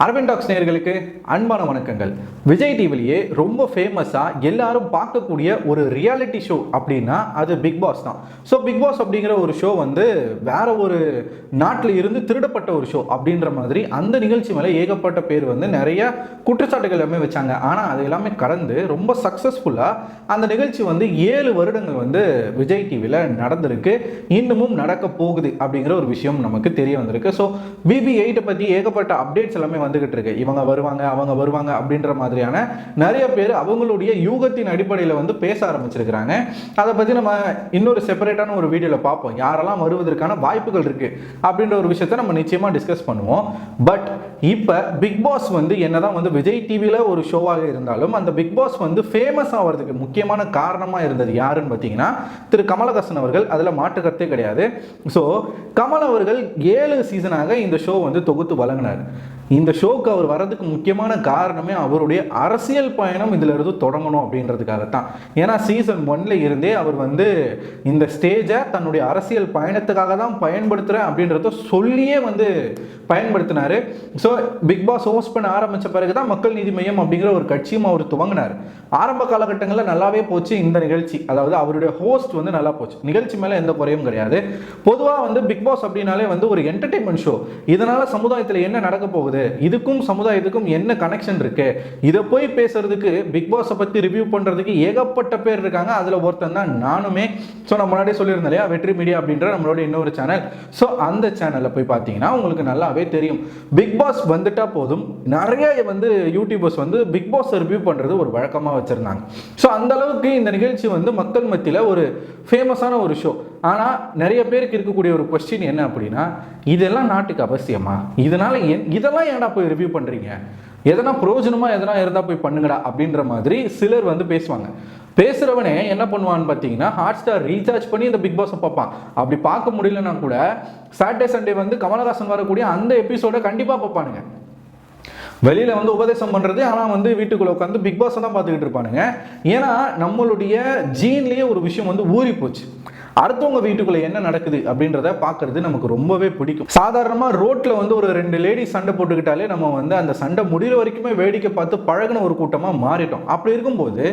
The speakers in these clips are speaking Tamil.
அரவிந்த் டாக்ஸ் நேயர்களுக்கு அன்பான வணக்கங்கள். விஜய் டிவிலேயே ரொம்ப ஃபேமஸாக எல்லாரும் பார்க்கக்கூடிய ஒரு ரியாலிட்டி ஷோ அப்படின்னா அது பிக் பாஸ் தான். ஸோ பிக் பாஸ் அப்படிங்கிற ஒரு ஷோ வந்து வேற ஒரு நாட்டில் இருந்து திருடப்பட்ட ஒரு ஷோ அப்படின்ற மாதிரி அந்த நிகழ்ச்சி மேலே ஏகப்பட்ட பேர் வந்து நிறைய குற்றச்சாட்டுகள் எல்லாமே வச்சாங்க. ஆனால் அது எல்லாமே கடந்து ரொம்ப சக்ஸஸ்ஃபுல்லாக அந்த நிகழ்ச்சி வந்து 7 வருடங்கள் வந்து விஜய் டிவியில் நடந்திருக்கு, இன்னமும் நடக்க போகுது அப்படிங்கிற ஒரு விஷயம் நமக்கு தெரிய வந்திருக்கு. ஸோ BB8 பற்றி ஏகப்பட்ட அப்டேட்ஸ் எல்லாமே வந்துகிட்டு இருக்கு. இவங்க வருவாங்க அவங்க வருவாங்க அப்படின்ற மாதிரியான நிறைய பேர் அவங்களுடைய யூகத்தின் அடிப்படையில் வந்து பேச ஆரம்பிச்சிருக்கிறாங்க. அதை பற்றி நம்ம இன்னொரு செப்பரேட்டான ஒரு வீடியோவில் பார்ப்போம், யாரெல்லாம் வருவதற்கான வாய்ப்புகள் இருக்கு அப்படின்ற ஒரு விஷயத்தை நம்ம நிச்சயமாக டிஸ்கஸ் பண்ணுவோம். பட் இப்போ பிக் பாஸ் வந்து என்னதான் வந்து விஜய் டிவியில் ஒரு ஷோவாக இருந்தாலும் அந்த பிக் பாஸ் வந்து ஃபேமஸ் ஆகிறதுக்கு முக்கியமான காரணமாக இருந்தது யாருன்னு பார்த்தீங்கன்னா திரு கமலஹாசன் அவர்கள். அதில் மாற்றுக்கருத்தே கிடையாது. ஸோ கமல் அவர்கள் 7 சீசனாக இந்த ஷோ வந்து தொகுத்து வழங்கினார். இந்த ஷோக்கு அவர் வர்றதுக்கு முக்கியமான காரணமே அவருடைய அரசியல் பயணம் இதில் இருந்து தொடங்கணும் அப்படின்றதுக்காகத்தான். ஏன்னா சீசன் 1ல இருந்தே அவர் வந்து இந்த ஸ்டேஜை தன்னுடைய அரசியல் பயணத்துக்காக தான் பயன்படுத்துகிறேன் அப்படின்றத சொல்லியே வந்து பயன்படுத்தினார். ஸோ பிக் பாஸ் ஹோஸ்ட் பண்ண ஆரம்பித்த பிறகு தான் மக்கள் நீதி மையம் அப்படிங்கிற ஒரு கட்சியும் அவர் துவங்கினார். ஆரம்ப காலகட்டங்களில் நல்லாவே போச்சு இந்த நிகழ்ச்சி, அதாவது அவருடைய ஹோஸ்ட் வந்து நல்லா போச்சு, நிகழ்ச்சி மேலே எந்த குறையும் கிடையாது. பொதுவாக வந்து பிக் பாஸ் அப்படின்னாலே வந்து ஒரு என்டர்டெயின்மெண்ட் ஷோ. இதனால சமுதாயத்தில் என்ன நடக்க போகுது, இதுக்கும் சமுதாயத்துக்கும் என்ன கனெக்ஷன் இருக்கு, இதை போய் பேசுறதுக்கு பிக் பாஸை பற்றி ரிவ்யூ பண்ணுறதுக்கு ஏகப்பட்ட பேர் இருக்காங்க. அதில் ஒருத்தன் தான் நானுமே. ஸோ நான் முன்னாடியே சொல்லியிருந்தேன் இல்லையா, வெற்றி மீடியா அப்படின்ற நம்மளோட இன்னொரு சேனல். ஸோ அந்த சேனலில் போய் பார்த்தீங்கன்னா உங்களுக்கு நல்லாவே தெரியும், பிக் பாஸ் வந்துட்டா போதும் நிறைய வந்து யூடியூபர்ஸ் வந்து பிக் பாஸ் ரிவ்யூ பண்ணுறது ஒரு வழக்கமாக வச்சுருந்தாங்க. ஸோ அந்த அளவுக்கு இந்த நிகழ்ச்சி வந்து மக்கள் மத்தியில் ஒரு ஃபேமஸான ஒரு ஷோ. ஆனால் நிறைய பேருக்கு இருக்கக்கூடிய ஒரு கொஸ்டின் என்ன அப்படின்னா, இதெல்லாம் நாட்டுக்கு அவசியமா, இதெல்லாம் ஏன்டா போய் ரிவ்யூ பண்ணுறீங்க, எதனா பிரயோஜனமாக எதனா இருந்தால் போய் பண்ணுங்கடா அப்படின்ற மாதிரி சிலர் வந்து பேசுவாங்க. பேசுகிறவனே என்ன பண்ணுவான்னு பார்த்தீங்கன்னா ஹாட்ஸ்டார் ரீசார்ஜ் பண்ணி இந்த பிக் பாஸை பார்ப்பான். அப்படி பார்க்க முடியலன்னா கூட சாட்டர்டே சண்டே வந்து கமலஹாசன் வரக்கூடிய அந்த எபிசோடை கண்டிப்பாக பார்ப்பானுங்க. வெளியில் வந்து உபதேசம் பண்ணுறது, ஆனால் வந்து வீட்டுக்குள்ளே உட்காந்து பிக் பாஸை தான் பார்த்துக்கிட்டு இருப்பானுங்க. ஏன்னா நம்மளுடைய ஜீன்லேயே ஒரு விஷயம் வந்து ஊறி போச்சு, அடுத்தவங்க வீட்டுக்குள்ள என்ன நடக்குது அப்படின்றத பார்க்கறது நமக்கு ரொம்பவே பிடிக்கும். சாதாரணமாக ரோட்டில் வந்து ஒரு 2 லேடிஸ் சண்டை போட்டுக்கிட்டாலே நம்ம வந்து அந்த சண்டை முடிகிற வரைக்குமே வேடிக்கை பார்த்து பழகின ஒரு கூட்டமாக மாறிட்டோம். அப்படி இருக்கும்போது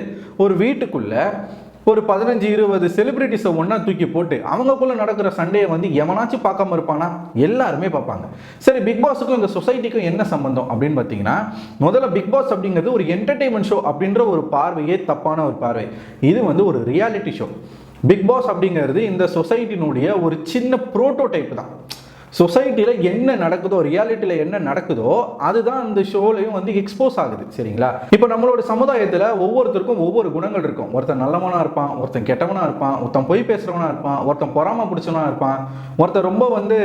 ஒரு வீட்டுக்குள்ள ஒரு 15-20 செலிபிரிட்டிஸை ஒன்றா தூக்கி போட்டு அவங்களுக்குள்ள நடக்கிற சண்டையை வந்து எவனாச்சும் பார்க்காம இருப்பானா, எல்லாருமே பார்ப்பாங்க. சரி, பிக் பாஸுக்கும் இந்த சொசைட்டிக்கும் என்ன சம்பந்தம் அப்படின்னு பார்த்தீங்கன்னா, முதல்ல பிக் பாஸ் அப்படிங்கிறது ஒரு என்டர்டெயின்மெண்ட் ஷோ அப்படின்ற ஒரு பார்வையே தப்பான ஒரு பார்வை. இது வந்து ஒரு ரியாலிட்டி ஷோ. பிக் பாஸ் அப்படிங்கிறது இந்த சொசைட்டினுடைய ஒரு சின்ன புரோட்டோடைப் தான். சொசைட்டியில் என்ன நடக்குதோ, ரியாலிட்டியில் என்ன நடக்குதோ அதுதான் அந்த ஷோலையும் வந்து எக்ஸ்போஸ் ஆகுது. சரிங்களா? இப்போ நம்மளோட சமுதாயத்தில் ஒவ்வொருத்தருக்கும் ஒவ்வொரு குணங்கள் இருக்கும். ஒருத்தன் நல்லவனாக இருப்பான், ஒருத்தன் கெட்டவனாக இருப்பான், ஒருத்தன் பொய் பேசுகிறவனாக இருப்பான், ஒருத்தன் பொறாம பிடிச்சவனாக இருப்பான், ஒருத்தன் ரொம்ப வந்து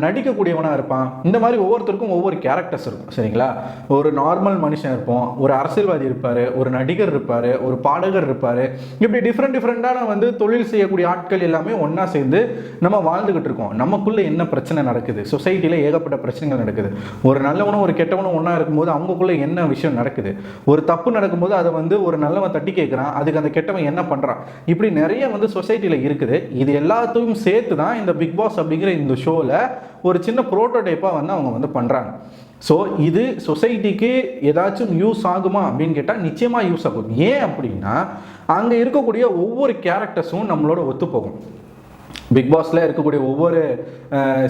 நடிக்கக்கூடியவனாக இருப்பான். இந்த மாதிரி ஒவ்வொருத்தருக்கும் ஒவ்வொரு கேரக்டர்ஸ் இருக்கும். சரிங்களா? ஒரு நார்மல் மனுஷன் இருப்போம், ஒரு அரசியல்வாதி இருப்பார், ஒரு நடிகர் இருப்பார், ஒரு பாடகர் இருப்பார். இப்படி டிஃப்ரெண்டான வந்து தொழில் செய்யக்கூடிய ஆட்கள் எல்லாமே ஒன்றா சேர்ந்து நம்ம வாழ்ந்துகிட்டு இருக்கோம். நமக்குள்ளே என்ன பிரச்சனை நடக்குது, சொசைட்டியில் ஏகப்பட்ட பிரச்சனைகள் நடக்குது. ஒரு நல்லவனும் ஒரு கெட்டவனும் ஒன்றா இருக்கும்போது அவங்களுக்குள்ள என்ன விஷயம் நடக்குது, ஒரு தப்பு நடக்கும்போது அதை வந்து ஒரு நல்லவன் தட்டி கேட்குறான், அதுக்கு அந்த கெட்டவன் என்ன பண்ணுறான், இப்படி நிறைய வந்து சொசைட்டியில் இருக்குது. இது எல்லாத்தையும் சேர்த்து தான் இந்த பிக் பாஸ் அப்படிங்கிற இந்த ஷோவில் ஒரு சின்ன புரோட்டோடைப்பாக வந்து அவங்க வந்து பண்ணுறாங்க. ஸோ இது சொசைட்டிக்கு ஏதாச்சும் யூஸ் ஆகுமா அப்படின்னு கேட்டால் நிச்சயமாக யூஸ் ஆகும். ஏன் அப்படின்னா அங்கே இருக்கக்கூடிய ஒவ்வொரு கேரக்டர்ஸும் நம்மளோட ஒத்து போகும். பிக் பாஸ்ல இருக்கக்கூடிய ஒவ்வொரு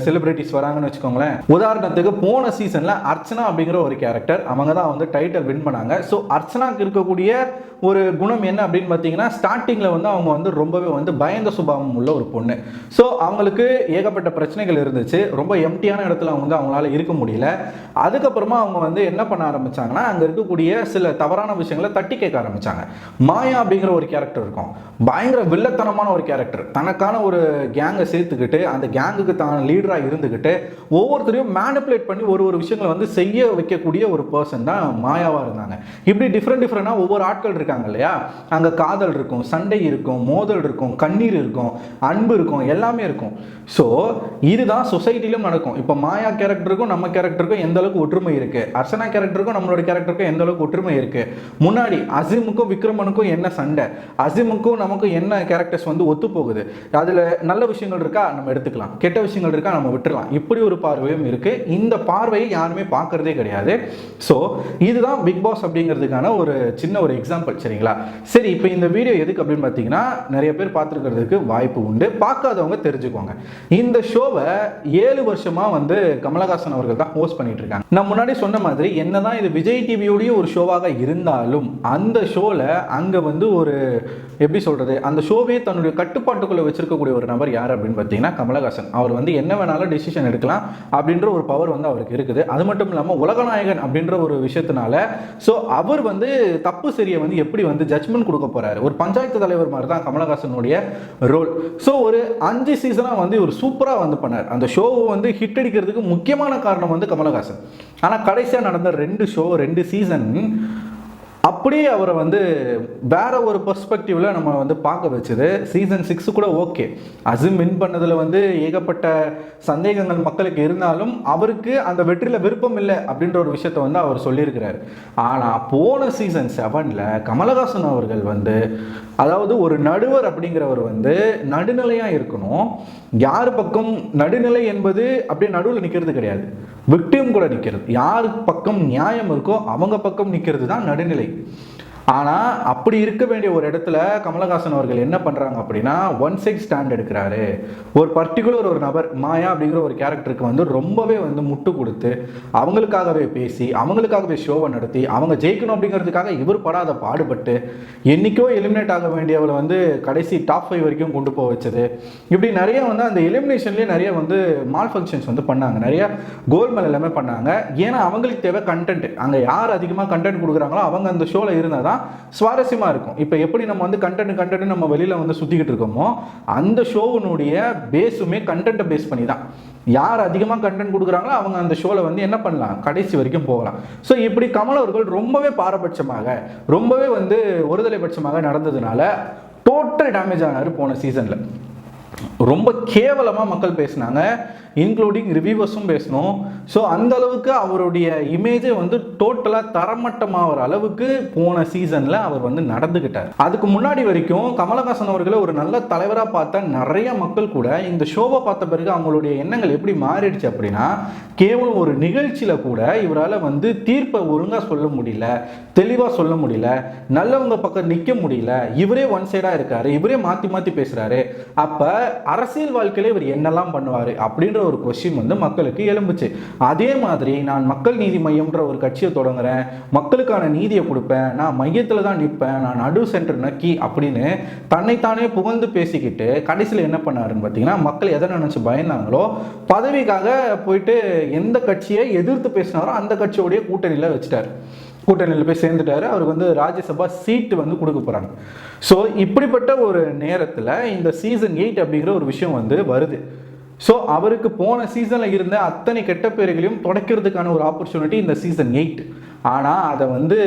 செலிபிரிட்டிஸ் வராங்கன்னு வச்சுக்கோங்களேன். உதாரணத்துக்கு போன சீசன்ல அர்ச்சனா அப்படிங்கிற ஒரு கேரக்டர், அவங்க தான் வந்து டைட்டில் வின் பண்ணாங்க. ஸோ அர்ச்சனாக்கு இருக்கக்கூடிய ஒரு குணம் என்ன அப்படின்னு பார்த்தீங்கன்னா, ஸ்டார்டிங்கில் வந்து அவங்க வந்து ரொம்பவே வந்து பயந்த சுபாவம் உள்ள ஒரு பொண்ணு. ஸோ அவங்களுக்கு ஏகப்பட்ட பிரச்சனைகள் இருந்துச்சு, ரொம்ப எம்டியான இடத்துல அவங்க வந்து அவங்களால இருக்க முடியல. அதுக்கப்புறமா அவங்க வந்து என்ன பண்ண ஆரம்பிச்சாங்கன்னா, அங்கே இருக்கக்கூடிய சில தவறான விஷயங்களை தட்டி கேட்க ஆரம்பிச்சாங்க. மாயா அப்படிங்கிற ஒரு கேரக்டர் இருக்கும், பயங்கர வில்லத்தனமான ஒரு கேரக்டர். தனக்கான ஒரு கேங்கை சேர்த்துக்கிட்டு அந்த கேங்குக்கு தான் லீடராக இருந்துக்கிட்டு ஒவ்வொருத்தரையும் மேனிப்புலேட் பண்ணி ஒரு விஷயங்களை வந்து செய்ய வைக்கக்கூடிய ஒரு பர்சன் தான் மாயாவாக இருந்தாங்க. இப்படி டிஃப்ரெண்டாக ஒவ்வொரு ஆட்கள் இருக்காங்க இல்லையா, அங்கே காதல் இருக்கும், சண்டை இருக்கும், மோதல் இருக்கும், கண்ணீர் இருக்கும், அன்பு இருக்கும், எல்லாமே இருக்கும். ஸோ இதுதான் சொசைட்டிலும் நடக்கும். இப்போ மாயா கேரக்டருக்கும் நம்ம கேரக்டருக்கும் எந்த அளவுக்கு ஒற்றுமை இருக்கு, அர்ச்சனா கேரக்டருக்கும் நம்மளோட கேரக்டருக்கும் எந்த அளவுக்கு ஒற்றுமை இருக்கு. முன்னாடி அசீமுக்கும் விக்ரமனுக்கும் என்ன சண்டை, அசீமுக்கும் நமக்கும் என்ன கேரக்டர்ஸ் வந்து ஒத்து போகுது, அதில் நல்ல விஷயங்கள் இருக்கா நம்ம எடுத்துக்கலாம், கெட்ட விஷயங்கள் இருக்கா நம்ம விட்டுறலாம், இப்படி ஒரு பார்வையும் இருக்கு. இந்த பார்வையை யாருமே பார்க்கறதே கிடையாது. ஸோ இதுதான் பிக் பாஸ் அப்படிங்கிறதுக்கான ஒரு சின்ன ஒரு எக்ஸாம்பிள். சரிங்களா? சரி, இப்போ இந்த வீடியோ எதுக்கு அப்படின்னு பார்த்தீங்கன்னா, நிறைய பேர் பார்த்துருக்கிறதுக்கு வாய்ப்பு உண்டு, பார்க்காதவங்க தெரிஞ்சுக்கோங்க. இந்த ஷோவை 7 வருஷமா வந்து கமலஹாசன் அவர்கள் தான் ஹோஸ்ட் பண்ணிட்டு இருக்காங்க. நான் முன்னாடி சொன்ன மாதிரி என்னதான் இது விஜய் டிவியோடைய ஒரு ஷோவாக இருந்தாலும் அந்த ஷோல அங்க வந்து ஒரு எப்படி சொல்றது, அந்த ஷோவே தன்னுடைய கட்டுப்பாட்டுக்குள்ள வச்சிருக்கக்கூடிய ஒரு நபர் யார் அப்படின்னு பார்த்தீங்கன்னா கமலஹாசன். அவர் வந்து என்ன வேணாலும் டிசிஷன் எடுக்கலாம் அப்படின்ற ஒரு பவர் வந்து அவருக்கு இருக்குது. அது மட்டும் இல்லாமல் உலகநாயகன் அப்படின்ற ஒரு விஷயத்தினால ஸோ அவர் வந்து தப்பு சரியை வந்து எப்படி வந்து ஜட்ஜ்மெண்ட் கொடுக்க போறாரு. ஒரு பஞ்சாயத்து தலைவர் மாதிரி தான் கமலஹாசனுடைய ரோல். ஸோ ஒரு 5 சீசனாக வந்து ஒரு சூப்பராக வந்து பண்ணார். அந்த ஷோவை வந்து ஹிட் அடிக்கிறதுக்கு முக்கியமான காரணம் வந்து கமலஹாசன். ஆனால் கடைசியாக நடந்த 2 சீசன் அப்படியே அவரை வந்து வேற ஒரு பெர்ஸ்பெக்டிவ்ல நம்ம வந்து பார்க்க வச்சது. சீசன் 6 கூட ஓகே, அசிம் வின் பண்ணதில் வந்து ஏகப்பட்ட சந்தேகங்கள் மக்களுக்கு இருந்தாலும் அவருக்கு அந்த வெற்றியில் விருப்பம் இல்லை அப்படின்ற ஒரு விஷயத்த வந்து அவர் சொல்லியிருக்கிறார். ஆனால் போன சீசன் 7ல் கமலஹாசன் அவர்கள் வந்து, அதாவது ஒரு நடுவர் அப்படிங்கிறவர் வந்து நடுநிலையாக இருக்கணும். யார் பக்கம் நடுநிலை என்பது அப்படியே நடுவில் நிற்கிறது கிடையாது, விக்டிம் கூட நிற்கிறது. யார் பக்கம் நியாயம் இருக்கோ அவங்க பக்கம் நிற்கிறது தான் நடுநிலை. ஆனால் அப்படி இருக்க வேண்டிய ஒரு இடத்துல கமலஹாசன் அவர்கள் என்ன பண்ணுறாங்க அப்படின்னா, ஒன் சைட் ஸ்டாண்ட் எடுக்கிறாரு. ஒரு பர்டிகுலர் ஒரு நபர் மாயா அப்படிங்கிற ஒரு கேரக்டருக்கு வந்து ரொம்பவே வந்து முட்டு கொடுத்து அவங்களுக்காகவே பேசி அவங்களுக்காகவே ஷோவை நடத்தி அவங்க ஜெயிக்கணும் அப்படிங்கிறதுக்காக இவர் படாத பாடுபட்டு என்றைக்கோ எலிமினேட் ஆக வேண்டியவளை வந்து கடைசி டாப் 5 வரைக்கும் கொண்டு போக வச்சது. இப்படி நிறைய வந்து அந்த எலிமினேஷன்லேயே நிறைய வந்து மால் ஃபங்க்ஷன்ஸ் வந்து பண்ணாங்க, நிறைய கோல்மால் எல்லாமே பண்ணாங்க. ஏன்னா அவங்களுக்கு தேவை கண்டென்ட். அங்கே யார் அதிகமாக கண்டென்ட் கொடுக்குறாங்களோ அவங்க அந்த ஷோவில் இருந்தால் தான் சுவாரஸ்யமா இருக்கும். இப்போ எப்படி நம்ம வந்து கண்டென்ட் நம்ம வெளியில வந்து சுத்திக்கிட்டு இருக்கோமோ அந்த ஷோவினுடைய பேஸுமே கண்டென்ட்டை பேஸ் பண்ணி தான். யார் அதிகமாக கண்டென்ட் கொடுக்குறாங்களோ அவங்க அந்த ஷோவில் வந்து என்ன பண்ணலாம், கடைசி வரைக்கும் போகலாம். ஸோ இப்படி கமல் அவர்கள் ரொம்பவே பாரபட்சமாக ரொம்பவே வந்து ஒருதலை பட்சமாக நடந்ததுனால டோட்டல் டேமேஜ் ஆனார் போன சீசனில். ரொம்ப கேவலமாக மக்கள் பேசினாங்க, இன்க்ளூடிங் ரிவ்யூவர்ஸும் பேசணும். ஸோ அந்த அளவுக்கு அவருடைய இமேஜை வந்து டோட்டலாக தரமட்டமாகிற அளவுக்கு போன சீசனில் அவர் வந்து நடந்துக்கிட்டார். அதுக்கு முன்னாடி வரைக்கும் கமலஹாசன் அவர்களை ஒரு நல்ல தலைவராக பார்த்த நிறைய மக்கள் கூட இந்த ஷோவை பார்த்த பிறகு அவங்களுடைய எண்ணங்கள் எப்படி மாறிடுச்சு அப்படின்னா, கேவலம் ஒரு நிகழ்ச்சியில் கூட இவரால் வந்து தீர்ப்பை ஒழுங்காக சொல்ல முடியல, தெளிவாக சொல்ல முடியல, நல்லவங்க பக்கம் நிற்க முடியல, இவரே ஒன் சைடாக இருக்காரு, இவரே மாற்றி மாற்றி பேசுகிறாரு. அப்போ அரசியல் வாழ்க்கையில இவர் என்னெல்லாம் பண்ணுவார் அப்படின்ற ஒரு கொஸ்டின் வந்து மக்களுக்கு எழும்புச்சு. அதே மாதிரி நான் மக்கள் நீதி மையம்ன்ற ஒரு கட்சியை தொடங்குறேன், மக்களுக்கான நீதியை கொடுப்பேன், நான் மையத்தில் தான் நிற்பேன், நான் நடு சென்டர் நக்கி அப்படின்னு தன்னைத்தானே புகழ்ந்து பேசிக்கிட்டு கடைசியில் என்ன பண்ணாருன்னு பார்த்தீங்கன்னா, மக்கள் எதை நினைச்சு பயந்தாங்களோ பதவிக்காக போயிட்டு எந்த கட்சியை எதிர்த்து பேசினாரோ அந்த கட்சியோடைய கூட்டணியில் வச்சுட்டார். கூட்டணியில் போய் சேர்ந்துட்டாரு. அவருக்கு வந்து ராஜ்யசபா சீட்டு வந்து கொடுக்க போகிறாங்க. ஸோ இப்படிப்பட்ட ஒரு நேரத்தில் இந்த சீசன் 8 அப்படிங்கிற ஒரு விஷயம் வந்து வருது. ஸோ அவருக்கு போன சீசனில் இருந்த அத்தனை கெட்ட பேர்களையும் தொடக்கிறதுக்கான ஒரு ஆப்பர்ச்சுனிட்டி இந்த சீசன் 8. ஆனால் அதை வந்து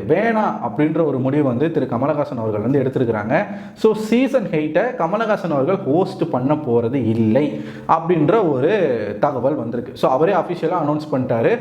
வேணாம் அப்படின்ற ஒரு முடிவு வந்து திரு கமலஹாசன் அவர்கள் வந்து எடுத்திருக்கிறாங்க. ஸோ சீசன் 8 கமலஹாசன் அவர்கள் ஹோஸ்ட் பண்ண போகிறது இல்லை அப்படின்ற ஒரு தகவல் வந்திருக்கு. ஸோ அவரே அஃபிஷியலாக அனௌன்ஸ் பண்ணிட்டாரு,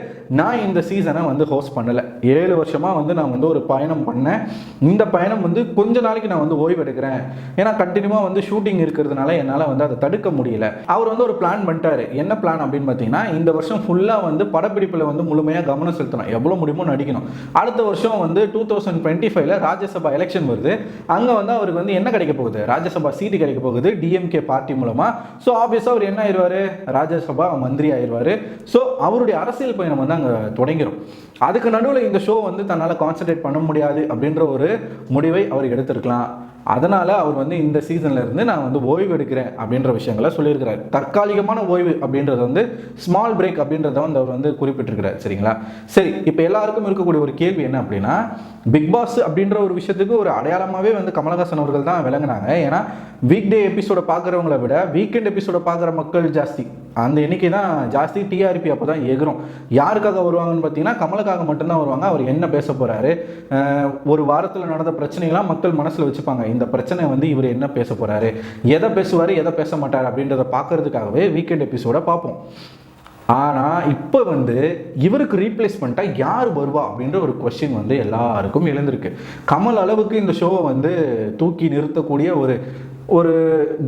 நான் இந்த சீசனை வந்து ஹோஸ்ட் பண்ணலை, 7 வருஷமாக வந்து நான் வந்து ஒரு பயணம் பண்ணேன், இந்த பயணம் வந்து கொஞ்ச நாளைக்கு நான் வந்து ஓய்வு எடுக்கிறேன், ஏன்னா கண்டினியூவாக வந்து ஷூட்டிங் இருக்கிறதுனால என்னால் வந்து அதை தடுக்க முடியல. அவர் வந்து ஒரு பிளான் பண்ணிட்டாரு. என்ன பிளான் அப்படின்னு பார்த்தீங்கன்னா, இந்த வருஷம் ஃபுல்லாக வந்து படப்பிடிப்பில் வந்து முழுமையாக கவனம் செலுத்தணும், எவ்வளோ முடியுமோ நடிக்கணும். அடுத்த வருஷம் வந்து 2025ல ராஜ்யசபா எலெக்ஷன் வருது. அங்க வந்து அவருக்கு வந்து என்ன கிடைக்க போகுது, ராஜ்யசபா சீட்டு கிடைக்க போகுது டிஎம்கே பார்ட்டி மூலமா. ஸோ ஆப்வியஸா அவர் என்ன ஆயிடுவாரு, ராஜ்யசபா மந்திரி ஆயிடுவாரு. ஸோ அவருடைய அரசியல் பயணம் வந்து அங்கே தொடங்கிடும். அதுக்கு நடுவில் இந்த ஷோ வந்து தன்னால் கான்சென்ட்ரேட் பண்ண முடியாது அப்படின்ற ஒரு முடிவை அவர் எடுத்திருக்கலாம். அதனால அவர் வந்து இந்த சீசன்ல இருந்து நான் வந்து ஓய்வு எடுக்கிறேன் அப்படின்ற விஷயங்களை சொல்லியிருக்கிறார். தற்காலிகமான ஓய்வு அப்படின்றது வந்து ஸ்மால் பிரேக் அப்படின்றத வந்து அவர் வந்து குறிப்பிட்டிருக்கிறார். சரிங்களா? சரி, இப்போ எல்லாருக்கும் இருக்கக்கூடிய ஒரு கேள்வி என்ன அப்படின்னா, பிக் பாஸ் அப்படின்ற ஒரு விஷயத்துக்கு ஒரு அடையாளமாகவே வந்து கமலஹாசன் அவர்கள் தான் விளங்கினாங்க. ஏன்னா வீக் டே எபிசோட பார்க்குறவங்கள விட வீக்கெண்ட் எபிசோட பார்க்குற மக்கள் ஜாஸ்தி, அந்த எண்ணிக்கை தான் ஜாஸ்தி. டிஆர்பி அப்போ தான் எகிரும். யாருக்காக வருவாங்கன்னு பார்த்தீங்கன்னா கமலுக்காக மட்டும்தான் வருவாங்க. அவர் என்ன பேச போகிறாரு, ஒரு வாரத்தில் நடந்த பிரச்சனைலாம் மக்கள் மனசில் வச்சுப்பாங்க. இந்த பிரச்சனை வந்து இவர் என்ன பேச போகிறாரு, எதை பேசுவார் எதை பேச மாட்டார் அப்படின்றத பார்க்கறதுக்காகவே வீக்கெண்ட் எபிசோட பார்ப்போம். ஆனால் இப்போ வந்து இவருக்கு ரீப்ளேஸ்மெண்ட்டாக யார் வருவா அப்படின்ற ஒரு கொஸ்டின் வந்து எல்லாருக்கும் எழுந்திருக்கு. கமல் அளவுக்கு இந்த ஷோவை வந்து தூக்கி நிறுத்தக்கூடிய ஒரு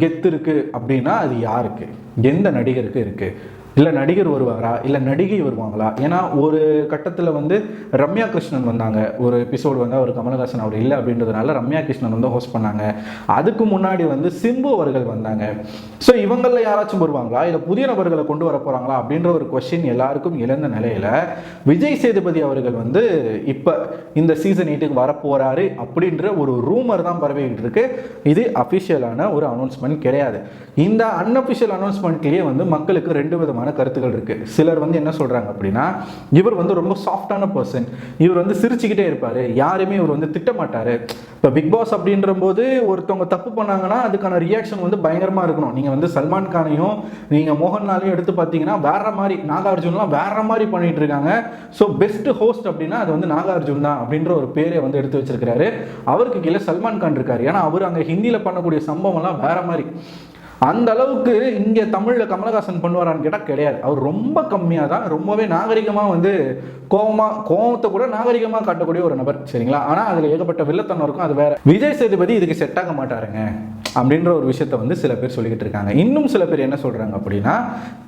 கெத்து இருக்குது அப்படின்னா அது யாருக்கு, எந்த நடிகருக்கு இருக்குது? இல்லை நடிகர் வருவாரா, இல்லை நடிகை வருவாங்களா? ஏன்னா ஒரு கட்டத்தில் வந்து ரம்யா கிருஷ்ணன் வந்தாங்க, ஒரு எபிசோடு வந்து அவர் கமலஹாசன் அவர் இல்லை அப்படின்றதுனால ரம்யா கிருஷ்ணன் வந்து ஹோஸ்ட் பண்ணாங்க. அதுக்கு முன்னாடி வந்து சிம்பு அவர்கள் வந்தாங்க. ஸோ இவங்களில் யாராச்சும் வருவாங்களா, இல்லை புதிய நபர்களை கொண்டு வர போகிறாங்களா அப்படின்ற ஒரு கொஸ்டின் எல்லாருக்கும் எழுந்த நிலையில் விஜய் சேதுபதி அவர்கள் வந்து இப்போ இந்த சீசன் 8க்கு வரப்போகிறாரு அப்படின்ற ஒரு ரூமர் தான் பரவிக்கிட்டு இருக்கு. இது அஃபிஷியலான ஒரு அனௌன்ஸ்மெண்ட் கிடையாது. இந்த அன்அஃபிஷியல் அனௌன்ஸ்மெண்ட்லேயே வந்து மக்களுக்கு ரெண்டு விதமான கருத்துக்கள் இருக்கு. சிலர் வந்து என்ன சொல்றாங்க அப்படின்னா, இவர் வந்து ரொம்ப சாஃப்டான பர்சன், இவர் வந்து சிரிச்சுக்கிட்டே இருப்பாரு, யாருமே இவர் வந்து திட்ட மாட்டாரு. இப்போ பிக் பாஸ் அப்படின்ற போது ஒருத்தவங்க தப்பு பண்ணாங்கன்னா அதுக்கான ரியாக்ஷன் வந்து பயங்கரமா இருக்கணும். நீங்க வந்து சல்மான் கானையும் நீங்க மோகன்லாலையும் எடுத்து பார்த்தீங்கன்னா வேற மாதிரி, நாகார்ஜுன்லாம் வேற மாதிரி பண்ணிட்டு இருக்காங்க. ஸோ பெஸ்ட் ஹோஸ்ட் அப்படின்னா அது வந்து நாகார்ஜுன் தான் அப்படின்ற ஒரு பேரை வந்து எடுத்து வச்சிருக்காரு. அவருக்கு கீழே சல்மான் கான் இருக்காரு. ஏன்னா அவர் அங்கே ஹிந்தியில் பண்ணக்கூடிய சம்பவம்லாம் வேற மாதிரி. அந்த அளவுக்கு இங்கே தமிழில் கமலஹாசன் பண்ணுவாரான்னு கேட்டால் கிடையாது. அவர் ரொம்ப கம்மியாக தான், ரொம்பவே நாகரிகமாக வந்து கோவத்தை கூட நாகரிகமாக காட்டக்கூடிய ஒரு நபர், சரிங்களா? ஆனால் அதில் ஏகப்பட்ட வில்லத்தனம் இருக்கும், அது வேற. விஜய் சேதுபதி இதுக்கு செட் ஆக மாட்டாருங்க அப்படின்ற ஒரு விஷயத்தை வந்து சில பேர் சொல்லிக்கிட்டு இருக்காங்க. இன்னும் சில பேர் என்ன சொல்றாங்க அப்படின்னா,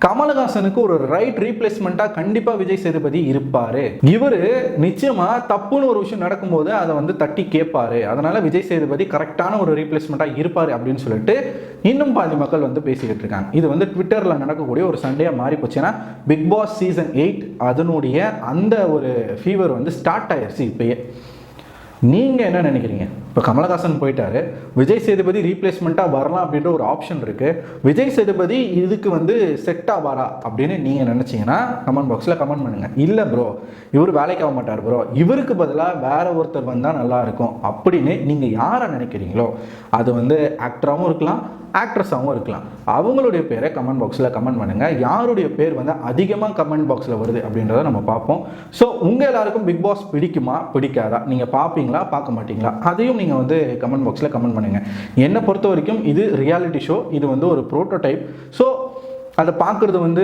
கமலஹாசனுக்கு ஒரு ரைட் ரீப்ளேஸ்மெண்ட்டாக கண்டிப்பாக விஜய் சேதுபதி இருப்பார். இவர் நிச்சயமா தப்புன்னு ஒரு விஷயம் நடக்கும்போது அதை வந்து தட்டி கேட்பாரு. அதனால விஜய் சேதுபதி கரெக்டான ஒரு ரீப்ளேஸ்மெண்ட்டாக இருப்பார் அப்படின்னு சொல்லிட்டு இன்னும் பாதி மக்கள் வந்து பேசிக்கிட்டு இருக்காங்க. இது வந்து ட்விட்டரில் நடக்கக்கூடிய ஒரு சண்டையாக மாறி போச்சுன்னா, பிக் பாஸ் சீசன் 8 அதனுடைய அந்த ஒரு ஃபீவர் வந்து ஸ்டார்ட் ஆயிடுச்சு இப்பயே. நீங்கள் என்ன நினைக்கிறீங்க? இப்போ கமலஹாசன் போயிட்டாரு, விஜய் சேதுபதி ரீப்ளேஸ்மெண்ட்டாக வரலாம் அப்படின்ற ஒரு ஆப்ஷன் இருக்குது. விஜய் சேதுபதி இதுக்கு வந்து செட் ஆவாரா அப்படின்னு நீங்கள் நினச்சிங்கன்னா கமெண்ட் பாக்ஸில் கமெண்ட் பண்ணுங்கள். இல்லை ப்ரோ, இவர் வேலைக்கு ஆக மாட்டார் ப்ரோ, இவருக்கு பதிலாக வேற ஒருத்தர் வந்தால் நல்லா இருக்கும் அப்படின்னு நீங்கள் யாரை நினைக்கிறீங்களோ, அது வந்து ஆக்டராகவும் இருக்கலாம், ஆக்ட்ரஸாகவும் இருக்கலாம், அவங்களுடைய பேரை கமெண்ட் பாக்ஸில் கமெண்ட் பண்ணுங்கள். யாருடைய பேர் வந்து அதிகமாக கமெண்ட் பாக்ஸில் வருது அப்படின்றத நம்ம பார்ப்போம். ஸோ உங்கள் எல்லாருக்கும் பிக் பாஸ் பிடிக்குமா பிடிக்காதா, நீங்கள் பார்ப்பீங்களா பார்க்க மாட்டீங்களா, அதையும் நீங்கள் வந்து கமெண்ட் பாக்ஸில் கமெண்ட் பண்ணுங்கள். என்னை பொறுத்த வரைக்கும் இது ரியாலிட்டி ஷோ, இது வந்து ஒரு ப்ரோட்டோடைப். ஸோ அதை பார்க்குறது வந்து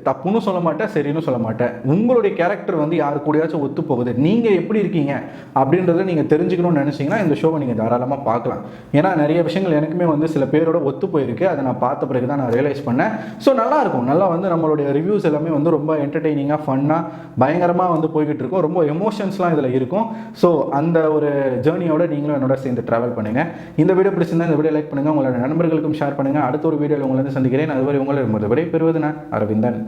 தப்புன்னு சொல்ல மாட்டேன், சரின்னு சொல்ல மாட்டேன். உங்களுடைய கேரக்டர் வந்து யாரு கூடயாச்சும் ஒத்து போகுது, நீங்கள் எப்படி இருக்கீங்க அப்படின்றத நீங்கள் தெரிஞ்சுக்கணும்னு நினச்சிங்கன்னா இந்த ஷோவை நீங்கள் தாராளமாக பார்க்கலாம். ஏன்னா நிறைய விஷயங்கள் எனக்குமே வந்து சில பேரோட ஒத்து போயிருக்கு. அதை நான் பார்த்த பிறகு தான் நான் ரியலைஸ் பண்ணேன். ஸோ நல்லாயிருக்கும், நல்லா வந்து நம்மளுடைய ரிவ்யூஸ் எல்லாமே வந்து ரொம்ப என்டர்டெய்னிங்காக ஃபன்னாக பயங்கரமாக வந்து போய்கிட்டு இருக்கும். ரொம்ப எமோஷன்ஸ்லாம் இதில் இருக்கும். ஸோ அந்த ஒரு ஜேர்னியோட நீங்களும் என்னோட சேர்ந்து ட்ராவல் பண்ணுங்கள். இந்த வீடியோ பிடிச்சிருந்தா இந்த வீடியோ லைக் பண்ணுங்கள், உங்களோட நண்பர்களுக்கும் ஷேர் பண்ணுங்கள். அடுத்த ஒரு வீடியோவில் உங்களை வந்து சந்திக்கிறேன். அதுவரை உங்களை விடை பெறுவது நான் அரவிந்தன்.